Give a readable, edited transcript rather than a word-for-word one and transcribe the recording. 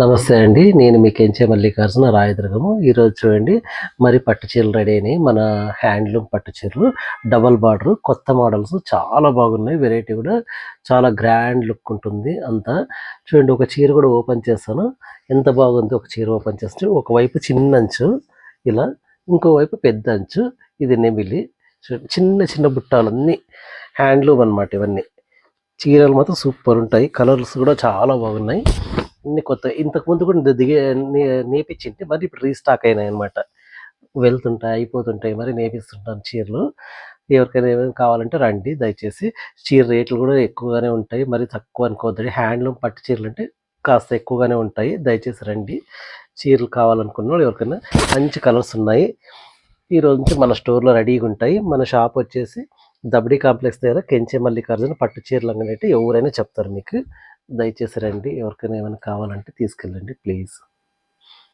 నమస్తే అండి. నేను మీ కెంచే మల్లికార్జున రాయదుర్గము. ఈరోజు చూడండి మరి పట్టు చీరలు రెడీ అయినాయి. మన హ్యాండ్లూమ్ పట్టు చీరలు డబల్ బార్డర్ కొత్త మోడల్స్ చాలా బాగున్నాయి. వెరైటీ కూడా చాలా గ్రాండ్ లుక్ ఉంటుంది అంతా. చూడండి ఒక చీర కూడా ఓపెన్ చేస్తాను. ఎంత బాగుంది ఒక చీర ఓపెన్ చేస్తే ఒకవైపు చిన్న అంచు ఇలా, ఇంకోవైపు పెద్ద అంచు. ఇది నెమిలి చిన్న చిన్న బుట్టాలన్నీ హ్యాండ్లూమ్ అనమాట. ఇవన్నీ చీరలు మాత్రం సూపర్ ఉంటాయి. కలర్స్ కూడా చాలా బాగున్నాయి. అన్ని కొత్త ఇంతకుముందు కూడా నేపించింటే మరి ఇప్పుడు రీస్టాక్ అయినాయి అనమాట. వెళ్తుంటాయి, అయిపోతుంటాయి, మరి నేపిస్తుంటాను చీరలు. ఎవరికైనా ఏమైనా కావాలంటే రండి దయచేసి. చీర రేట్లు కూడా ఎక్కువగానే ఉంటాయి, మరి తక్కువ అనుకోవద్దండి. హ్యాండ్లూమ్ పట్టు చీరలు అంటే కాస్త ఎక్కువగానే ఉంటాయి. దయచేసి రండి. చీరలు కావాలనుకున్న వాళ్ళు ఎవరికైనా మంచి కలర్స్ ఉన్నాయి. ఈరోజు నుంచి మన స్టోర్లో రెడీగా ఉంటాయి. మన షాప్ వచ్చేసి దబడి కాంప్లెక్స్ దగ్గర కెంచే మల్లికార్జున పట్టు చీరలు అంగడి. ఎవరైనా చెప్తారు మీకు. దయచేసి రండి. ఎవరికైనా ఏమైనా కావాలంటే తీసుకెళ్ళండి ప్లీజ్.